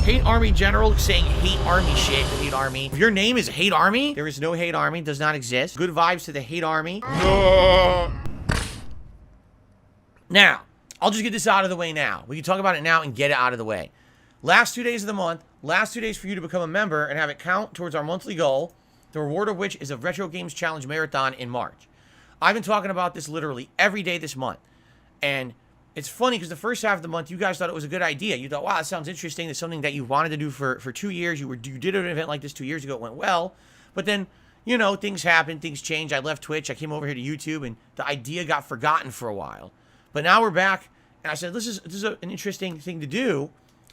Hate Army General saying hate Army shit to Hate Army. If your name is Hate Army, there is no Hate Army, does not exist. Good vibes to the Hate Army. No. Now, I'll just get this out of the way now. We can talk about it now and get it out of the way. Last 2 days of the month, last 2 days for you to become a member and have it count towards our monthly goal, the reward of which is a Retro Games Challenge Marathon in March. I've been talking about this literally every day this month. And it's funny because the first half of the month, you guys thought it was a good idea. You thought, wow, that sounds interesting. It's something that you wanted to do for 2 years. You did an event like this 2 years ago. It went well. But then, you know, things happen. Things change. I left Twitch. I came over here to YouTube. And the idea got forgotten for a while. But now we're back. And I said, this is an interesting thing to do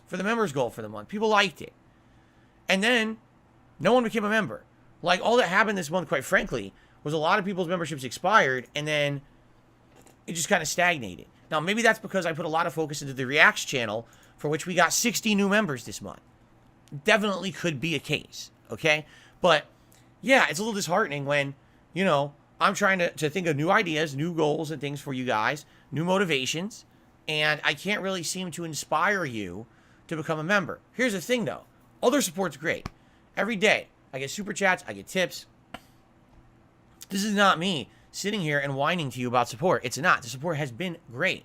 for the members goal for the month. People liked it. And then no one became a member. Like, all that happened this month, quite frankly, was a lot of people's memberships expired. And then it just kind of stagnated. Now, maybe that's because I put a lot of focus into the Reacts channel, for which we got 60 new members this month. Definitely could be a case, okay? But, yeah, it's a little disheartening when, you know, I'm trying to think of new ideas, new goals and things for you guys, new motivations, and I can't really seem to inspire you to become a member. Here's the thing, though. Other support's great. Every day, I get super chats, I get tips. This is not me sitting here and whining to you about support. It's not. The support has been great.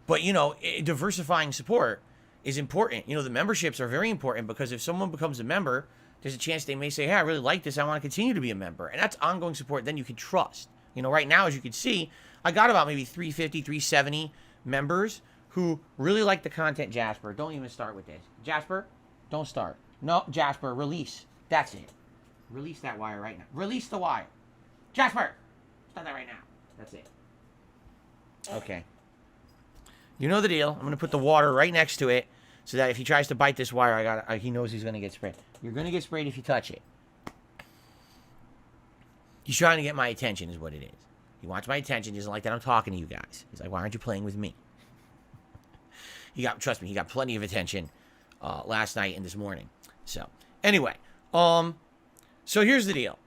But, you know, diversifying support is important. You know, the memberships are very important because if someone becomes a member, there's a chance they may say, hey, I really like this. I want to continue to be a member. And that's ongoing support then you can trust. You know, right now, as you can see, I got about maybe 350, 370 members who really like the content. Jasper, don't even start with this. Jasper, don't start. No, Jasper, release. That's it. Release that wire right now. Release the wire. Jasper! Stop that right now. That's it. Okay. You know the deal. I'm going to put the water right next to it so that if he tries to bite this wire, he knows he's going to get sprayed. You're going to get sprayed if you touch it. He's trying to get my attention is what it is. He wants my attention. He doesn't like that I'm talking to you guys. He's like, why aren't you playing with me? Trust me, he got plenty of attention last night and this morning. So, anyway. So here's the deal.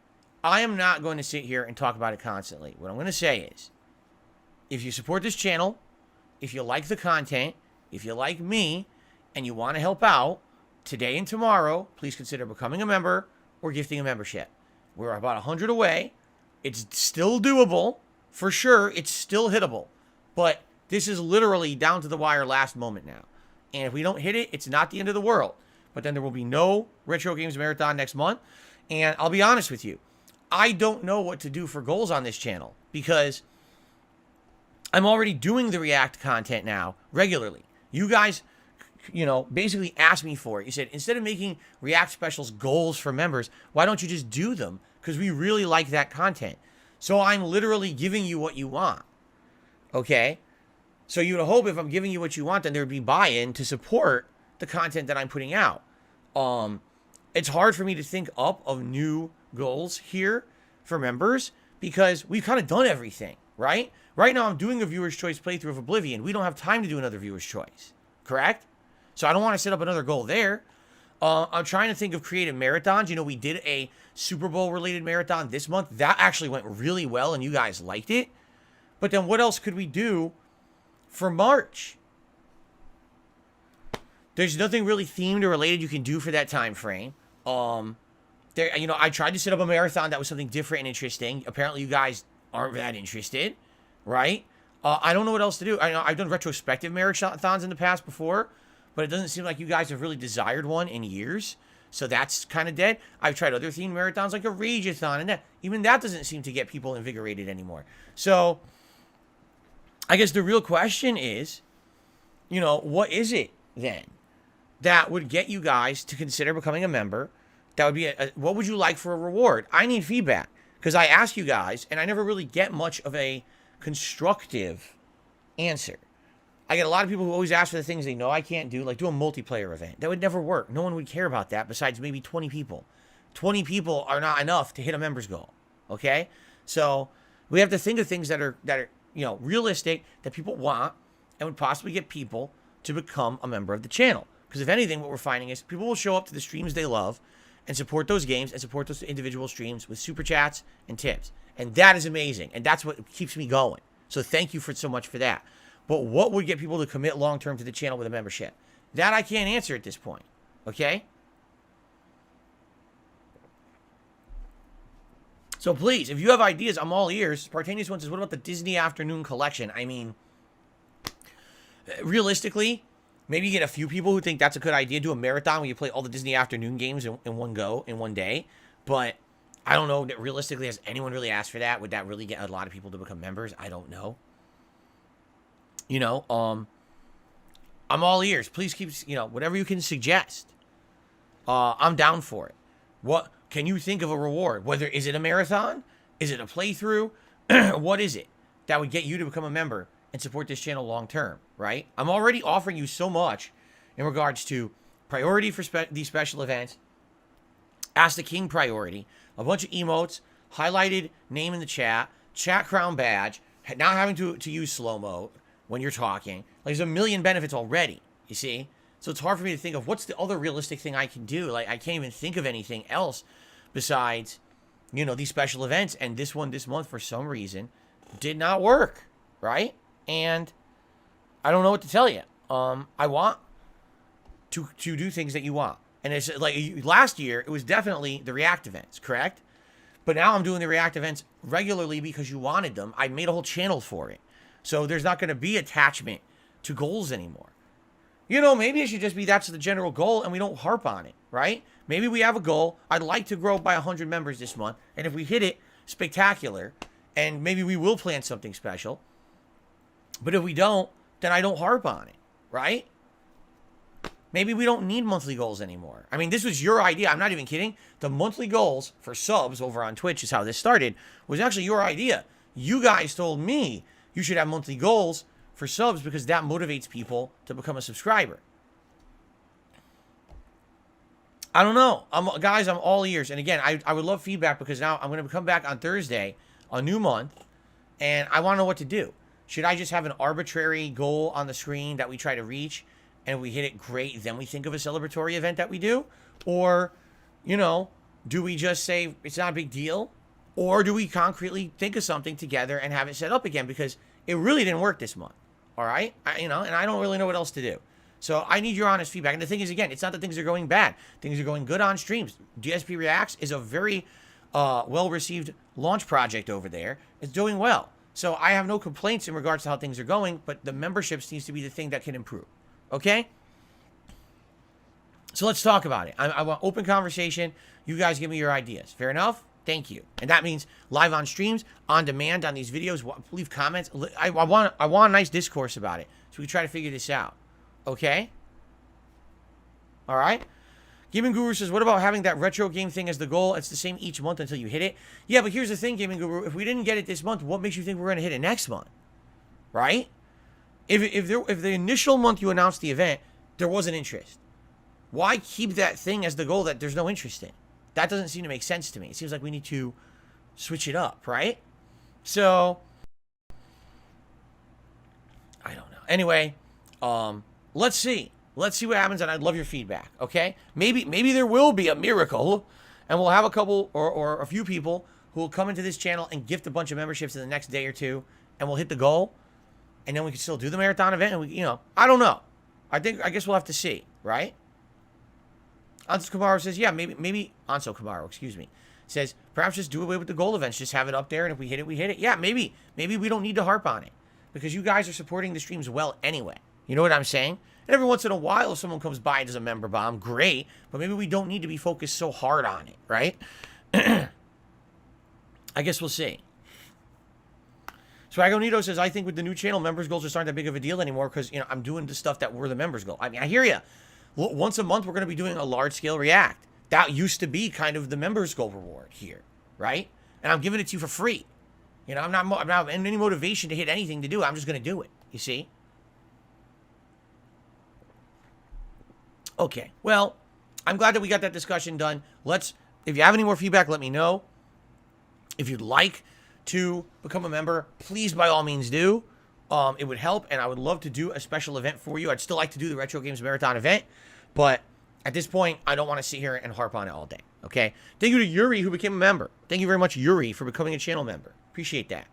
I am not going to sit here and talk about it constantly. What I'm going to say is, if you support this channel, if you like the content, if you like me, and you want to help out, today and tomorrow, please consider becoming a member or gifting a membership. We're about 100 away. It's still doable. For sure, it's still hittable. But this is literally down to the wire last moment now. And if we don't hit it, it's not the end of the world. But then there will be no Retro Games Marathon next month. And I'll be honest with you. I don't know what to do for goals on this channel because I'm already doing the React content now regularly. You guys, you know, basically asked me for it. You said, instead of making React specials goals for members, why don't you just do them? Because we really like that content. So I'm literally giving you what you want. Okay? So you would hope if I'm giving you what you want, then there'd be buy-in to support the content that I'm putting out. It's hard for me to think up of new goals here for members because we've kind of done everything, right? Right now I'm doing a viewer's choice playthrough of Oblivion. We don't have time to do another viewer's choice, correct? So I don't want to set up another goal there. I'm trying to think of creative marathons. You know, we did a Super Bowl related marathon this month. That actually went really well and you guys liked it. But then what else could we do for March? There's nothing really themed or related you can do for that time frame. You know, I tried to set up a marathon that was something different and interesting. Apparently, you guys aren't that interested, right? I don't know what else to do. I know I've done retrospective marathons in the past before, but it doesn't seem like you guys have really desired one in years. So that's kind of dead. I've tried other themed marathons like a Rageathon, and even that doesn't seem to get people invigorated anymore. So I guess the real question is, you know, what is it then that would get you guys to consider becoming a member? That would be what would you like for a reward? I need feedback because I ask you guys and I never really get much of a constructive answer. I get a lot of people who always ask for the things they know I can't do, like do a multiplayer event. That would never work. No one would care about that besides maybe 20 people. 20 people are not enough to hit a members goal. Okay? So we have to think of things that are you know, realistic, that people want and would possibly get people to become a member of the channel. Because if anything, what we're finding is people will show up to the streams they love and support those games and support those individual streams with super chats and tips. And that is amazing. And that's what keeps me going. So thank you for so much for that. But what would get people to commit long-term to the channel with a membership? That I can't answer at this point. Okay? So please, if you have ideas, I'm all ears. Spartaneous One says, what about the Disney Afternoon Collection? I mean, realistically, maybe you get a few people who think that's a good idea. Do a marathon where you play all the Disney Afternoon games in one go, in one day. But I don't know, realistically, has anyone really asked for that? Would that really get a lot of people to become members? I don't know. You know, I'm all ears. Please keep, whatever you can suggest. I'm down for it. What can you think of a reward? Whether is it a marathon? Is it a playthrough? What is it that would get you to become a member and support this channel long term, right? I'm already offering you so much in regards to priority for these special events, Ask the King priority, a bunch of emotes, highlighted name in the chat crown badge, not having to use slow-mo when you're talking. Like, there's a million benefits already, you see? So it's hard for me to think of what's the other realistic thing I can do. Like, I can't even think of anything else besides, these special events. And this one this month, for some reason, did not work, right? And I don't know what to tell you. I want to do things that you want. And it's like last year, it was definitely the React events, correct? But now I'm doing the React events regularly because you wanted them. I made a whole channel for it. So there's not going to be attachment to goals anymore. Maybe it should just be that's the general goal and we don't harp on it, right? Maybe we have a goal. I'd like to grow by 100 members this month. And if we hit it, spectacular. And maybe we will plan something special. But if we don't, then I don't harp on it, right? Maybe we don't need monthly goals anymore. I mean, this was your idea. I'm not even kidding. The monthly goals for subs over on Twitch is how this started. Was actually your idea. You guys told me you should have monthly goals for subs because that motivates people to become a subscriber. I don't know. Guys, I'm all ears. And again, I would love feedback because now I'm going to come back on Thursday, a new month, and I want to know what to do. Should I just have an arbitrary goal on the screen that we try to reach, and if we hit it, great, then we think of a celebratory event that we do? Or, do we just say it's not a big deal? Or do we concretely think of something together and have it set up again? Because it really didn't work this month, all right? And I don't really know what else to do. So I need your honest feedback. And the thing is, again, it's not that things are going bad. Things are going good on streams. DSP Reacts is a very well-received launch project over there. It's doing well. So I have no complaints in regards to how things are going, but the memberships needs to be the thing that can improve. Okay? So let's talk about it. I want open conversation. You guys give me your ideas. Fair enough? Thank you. And that means live on streams, on demand on these videos. Leave comments. I want a nice discourse about it. So we try to figure this out. Okay? All right? Gaming Guru says, what about having that retro game thing as the goal? It's the same each month until you hit it. Yeah, but here's the thing, Gaming Guru. If we didn't get it this month, what makes you think we're going to hit it next month? Right? If the initial month you announced the event, there wasn't interest, why keep that thing as the goal that there's no interest in? That doesn't seem to make sense to me. It seems like we need to switch it up, right? So, I don't know. Anyway, let's see. Let's see what happens, and I'd love your feedback, okay? Maybe there will be a miracle, and we'll have a couple or a few people who will come into this channel and gift a bunch of memberships in the next day or two, and we'll hit the goal, and then we can still do the marathon event, and we, I don't know. I guess we'll have to see, right? Anso Camaro says, yeah, maybe Anso Camaro, excuse me, says, perhaps just do away with the goal events, just have it up there, and if we hit it, we hit it. Yeah, maybe we don't need to harp on it, because you guys are supporting the streams well anyway. You know what I'm saying? And every once in a while, if someone comes by and does a member bomb, great. But maybe we don't need to be focused so hard on it, right? I guess we'll see. Swagonito says, I think with the new channel, members' goals just aren't that big of a deal anymore because, I'm doing the stuff that were the members' goal. I mean, I hear you. Once a month, we're going to be doing a large-scale React. That used to be kind of the members' goal reward here, right? And I'm giving it to you for free. I'm not in any motivation to hit anything to do. I'm just going to do it, you see? Okay, well, I'm glad that we got that discussion done. If you have any more feedback, let me know. If you'd like to become a member, please, by all means, do. It would help, and I would love to do a special event for you. I'd still like to do the Retro Games Marathon event, but at this point, I don't want to sit here and harp on it all day, okay? Thank you to Yuri, who became a member. Thank you very much, Yuri, for becoming a channel member. Appreciate that.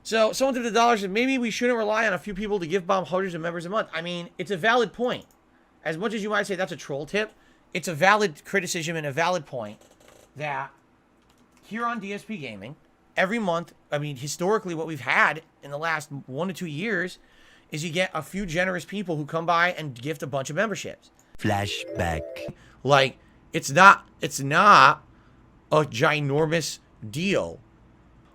So, someone $50 said, maybe we shouldn't rely on a few people to give bomb hundreds of members a month. I mean, it's a valid point. as much as you might say that's a troll tip, it's a valid criticism and a valid point that here on DSP Gaming, every month, I mean, historically, what we've had in the last 1 to 2 years is you get a few generous people who come by and gift a bunch of memberships. Flashback. Like, it's not a ginormous deal.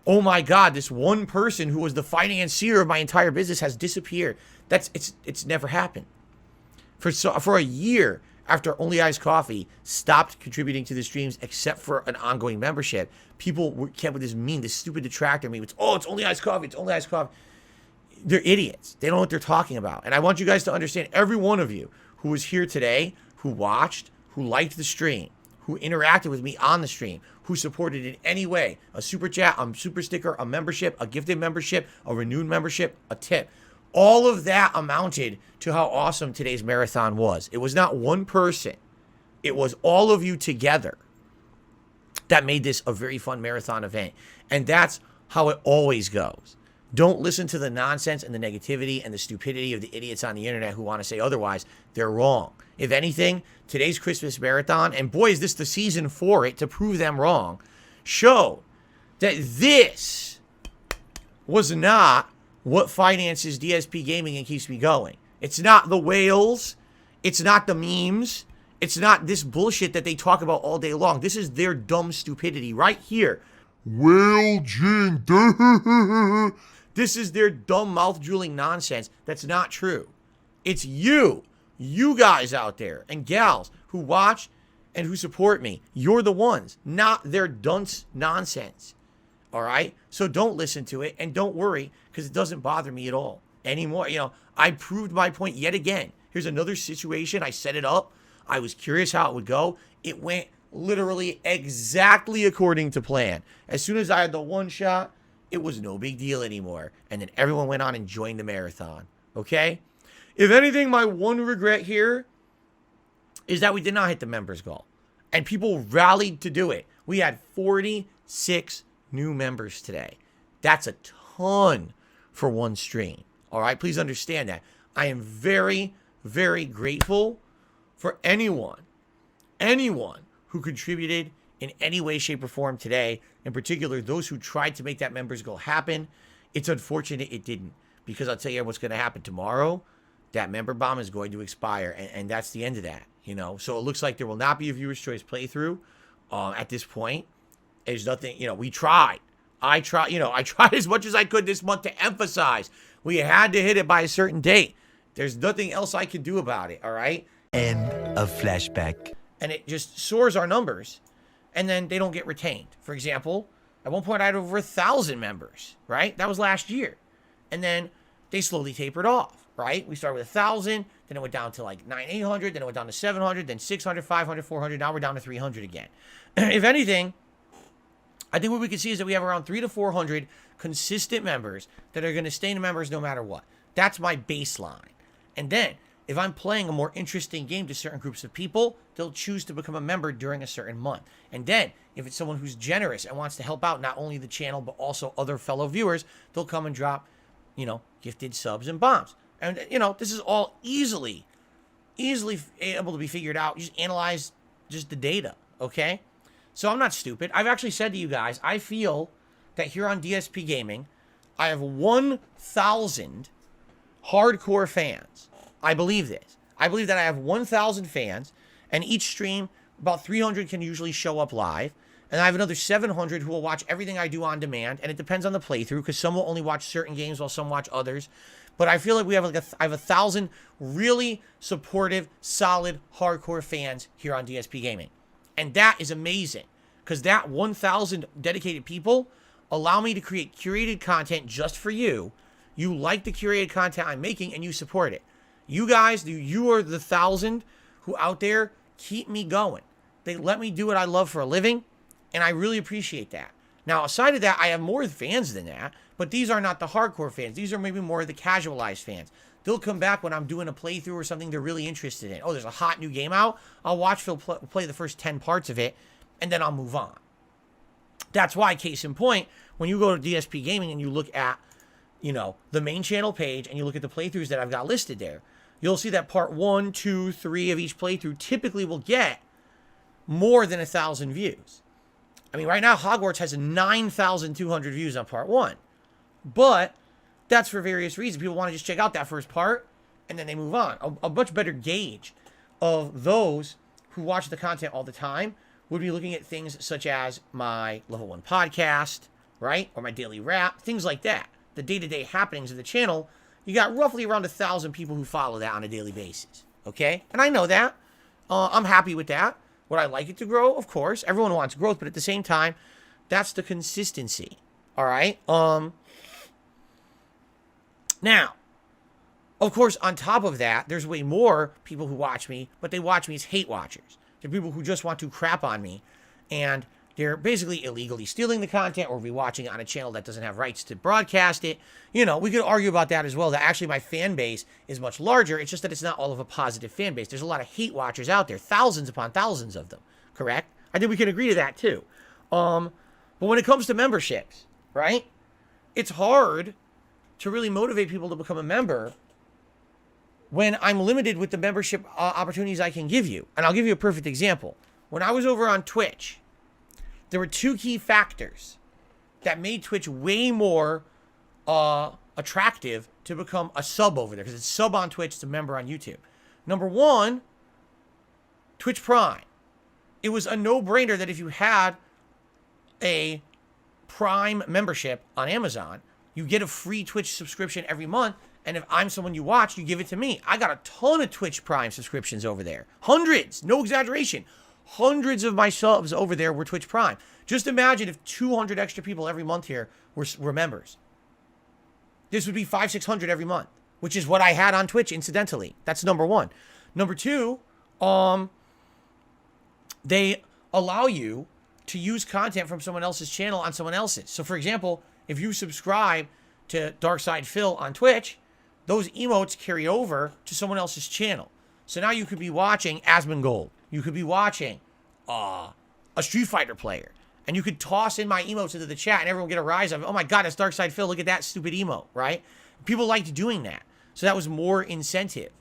Oh my God, this one person who was the financier of my entire business has disappeared. It's never happened. For a year after Only Iced Coffee stopped contributing to the streams except for an ongoing membership, people kept with this stupid detractor meme. It's Only Iced Coffee. It's Only Iced Coffee. They're idiots. They don't know what they're talking about. And I want you guys to understand, every one of you who was here today, who watched, who liked the stream, who interacted with me on the stream, who supported in any way, a super chat, a super sticker, a membership, a gifted membership, a renewed membership, a tip. All of that amounted to how awesome today's marathon was. It was not one person. It was all of you together that made this a very fun marathon event. And that's how it always goes. Don't listen to the nonsense and the negativity and the stupidity of the idiots on the internet who want to say otherwise. They're wrong. If anything, today's Christmas marathon, and boy, is this the season for it to prove them wrong, showed that this was not what finances DSP Gaming and keeps me going. It's not the whales. It's not the memes. It's not this bullshit that they talk about all day long. This is their dumb stupidity right here. Whale Jing. This is their dumb mouth-drooling nonsense that's not true. It's you guys out there and gals who watch and who support me. You're the ones, not their dunce nonsense. All right? So don't listen to it and don't worry because it doesn't bother me at all anymore. You know, I proved my point yet again. Here's another situation. I set it up. I was curious how it would go. It went literally exactly according to plan. As soon as I had the one shot, it was no big deal anymore. And then everyone went on and joined the marathon. Okay? If anything, my one regret here is that we did not hit the members goal. And people rallied to do it. We had 46 new members today. That's a ton for one stream. All right? Please understand that. I am very, very grateful for anyone who contributed in any way, shape, or form today. In particular, those who tried to make that members goal happen. It's unfortunate it didn't, because I'll tell you what's going to happen tomorrow. That member bomb is going to expire, and that's the end of that. You know, so it looks like there will not be a viewer's choice playthrough at this point. There's nothing. You know, we tried. I tried as much as I could this month to emphasize we had to hit it by a certain date. There's nothing else I can do about it. All right. End of flashback. And it just soars our numbers, and then they don't get retained. For example, at one point I had over 1,000 members, right? That was last year. And then they slowly tapered off, right? We started with 1,000, then it went down to like 800, then it went down to 700, then 600, 500, 400, now we're down to 300 again. If anything, I think what we can see is that we have around 300 to 400 consistent members that are going to stay members no matter what. That's my baseline. And then, if I'm playing a more interesting game to certain groups of people, they'll choose to become a member during a certain month. And then, if it's someone who's generous and wants to help out not only the channel, but also other fellow viewers, they'll come and drop, gifted subs and bombs. And, this is all easily able to be figured out. You just analyze just the data, okay? So I'm not stupid. I've actually said to you guys, I feel that here on DSP Gaming, I have 1,000 hardcore fans. I believe this. I believe that I have 1,000 fans, and each stream, about 300 can usually show up live, and I have another 700 who will watch everything I do on demand, and it depends on the playthrough, because some will only watch certain games while some watch others. But I feel like I have 1,000 really supportive, solid, hardcore fans here on DSP Gaming. And that is amazing, because that 1,000 dedicated people allow me to create curated content just for you. You like the curated content I'm making, and you support it. You guys, you are the 1,000 who out there keep me going. They let me do what I love for a living, and I really appreciate that. Now, aside of that, I have more fans than that, but these are not the hardcore fans. These are maybe more of the casualized fans. They'll come back when I'm doing a playthrough or something they're really interested in. Oh, there's a hot new game out. I'll watch Phil play the first 10 parts of it, and then I'll move on. That's why, case in point, when you go to DSP Gaming and you look at, the main channel page and you look at the playthroughs that I've got listed there, you'll see that part 1, 2, 3 of each playthrough typically will get more than 1,000 views. I mean, right now, Hogwarts has 9,200 views on part 1. But that's for various reasons. People want to just check out that first part, and then they move on. A much better gauge of those who watch the content all the time would be looking at things such as my Level 1 podcast, right? Or my daily rap, things like that. The day-to-day happenings of the channel, you got roughly around 1,000 people who follow that on a daily basis, okay? And I know that. I'm happy with that. Would I like it to grow? Of course. Everyone wants growth, but at the same time, that's the consistency, all right? Now, of course, on top of that, there's way more people who watch me, but they watch me as hate watchers. They're people who just want to crap on me, and they're basically illegally stealing the content or rewatching it on a channel that doesn't have rights to broadcast it. You know, we could argue about that as well, that actually my fan base is much larger. It's just that it's not all of a positive fan base. There's a lot of hate watchers out there, thousands upon thousands of them, correct? I think we can agree to that too. But when it comes to memberships, right, it's hard to really motivate people to become a member when I'm limited with the membership opportunities I can give you. And I'll give you a perfect example. When I was over on Twitch, there were 2 key factors that made Twitch way more attractive to become a sub over there. Because it's sub on Twitch, it's a member on YouTube. Number 1, Twitch Prime. It was a no-brainer that if you had a Prime membership on Amazon, you get a free Twitch subscription every month. And if I'm someone you watch, you give it to me. I got a ton of Twitch Prime subscriptions over there. Hundreds, no exaggeration. Hundreds of my subs over there were Twitch Prime. Just imagine if 200 extra people every month here were members. This would be 500-600 every month, which is what I had on Twitch, incidentally. That's number 1. Number 2, they allow you to use content from someone else's channel on someone else's. So, for example, if you subscribe to Darkside Phil on Twitch, those emotes carry over to someone else's channel. So now you could be watching Asmongold. You could be watching a Street Fighter player. And you could toss in my emotes into the chat and everyone get a rise of, oh my God, that's Darkside Phil. Look at that stupid emote, right? People liked doing that. So that was more incentive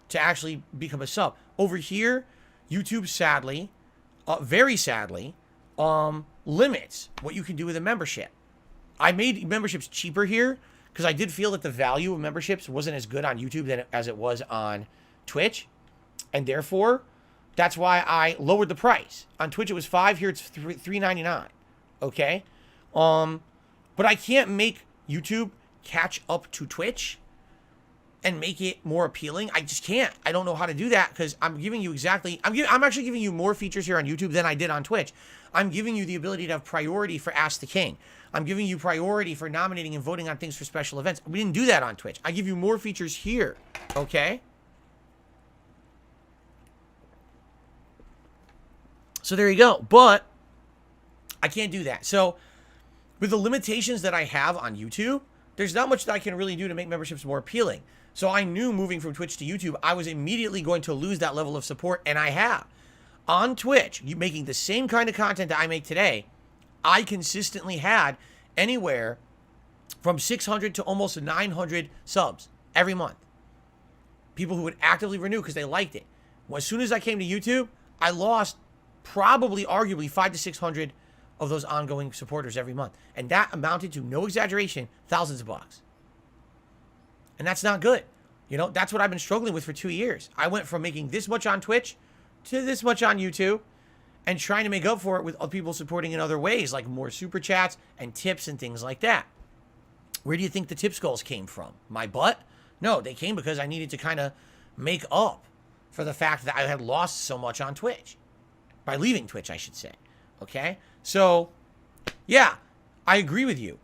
to actually become a sub. Over here, YouTube sadly, very sadly, limits what you can do with a membership. I made memberships cheaper here because I did feel that the value of memberships wasn't as good on YouTube as it was on Twitch. And therefore, that's why I lowered the price. On Twitch, it was $5. Here, it's $3.99. Okay? But I can't make YouTube catch up to Twitch and make it more appealing. I just can't. I don't know how to do that because I'm giving you exactly... I'm actually giving you more features here on YouTube than I did on Twitch. I'm giving you the ability to have priority for Ask the King. I'm giving you priority for nominating and voting on things for special events. We didn't do that on Twitch. I give you more features here. Okay? So there you go. But I can't do that. So with the limitations that I have on YouTube, there's not much that I can really do to make memberships more appealing. So I knew moving from Twitch to YouTube, I was immediately going to lose that level of support, and I have. On Twitch, you making the same kind of content that I make today, I consistently had anywhere from 600 to almost 900 subs every month. People who would actively renew because they liked it. Well, as soon as I came to YouTube, I lost probably, arguably, 500 to 600 of those ongoing supporters every month. And that amounted to, no exaggeration, thousands of bucks. And that's not good. You know, that's what I've been struggling with for 2 years. I went from making this much on Twitch to this much on YouTube and trying to make up for it with other people supporting in other ways, like more super chats and tips and things like that. Where do you think the tips goals came from? My butt? No, they came because I needed to kind of make up for the fact that I had lost so much on Twitch. By leaving Twitch, I should say. Okay? So, yeah, I agree with you.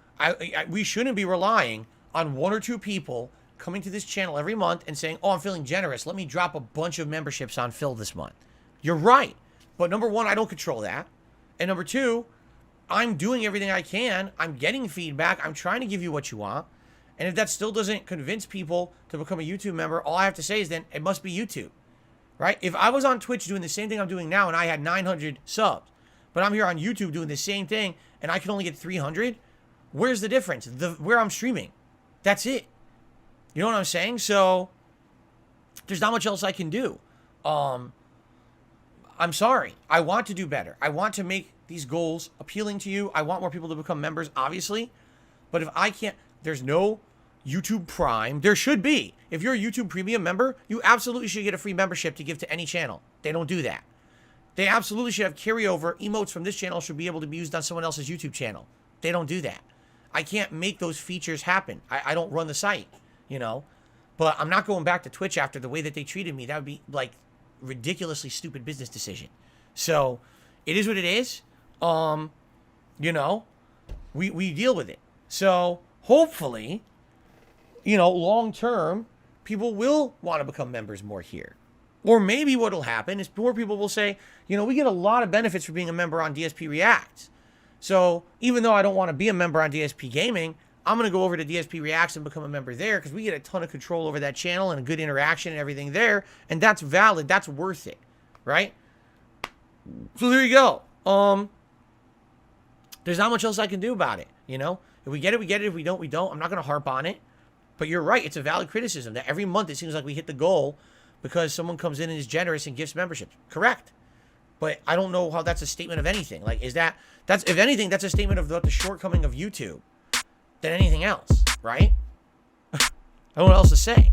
We shouldn't be relying on 1 or 2 people coming to this channel every month and saying, oh, I'm feeling generous. Let me drop a bunch of memberships on Phil this month. You're right. But number 1, I don't control that. And number 2, I'm doing everything I can. I'm getting feedback. I'm trying to give you what you want. And if that still doesn't convince people to become a YouTube member, all I have to say is then it must be YouTube. Right? If I was on Twitch doing the same thing I'm doing now and I had 900 subs, but I'm here on YouTube doing the same thing and I can only get 300, where's the difference? Where I'm streaming. That's it. You know what I'm saying? So, there's not much else I can do. I'm sorry. I want to do better. I want to make these goals appealing to you. I want more people to become members, obviously. But if I can't, there's no YouTube Prime. There should be. If you're a YouTube Premium member, you absolutely should get a free membership to give to any channel. They don't do that. They absolutely should have carryover. Emotes from this channel should be able to be used on someone else's YouTube channel. They don't do that. I can't make those features happen. I don't run the site, you know. But I'm not going back to Twitch after the way that they treated me. That would be like ridiculously stupid business decision. So it is what it is. You know, we deal with it. So hopefully, you know, long term, people will want to become members more here. Or maybe what will happen is more people will say, you know, we get a lot of benefits for being a member on DSP Reacts. So even though I don't want to be a member on DSP Gaming, I'm going to go over to DSP Reacts and become a member there because we get a ton of control over that channel and a good interaction and everything there. And that's valid. That's worth it. Right? So there you go. There's not much else I can do about it. You know, if we get it, we get it. If we don't, we don't. I'm not going to harp on it. But you're right. It's a valid criticism that every month it seems like we hit the goal because someone comes in and is generous and gives memberships. Correct. But I don't know how that's a statement of anything. Like, that's if anything, that's a statement of the shortcoming of YouTube than anything else, right? I don't know what else to say.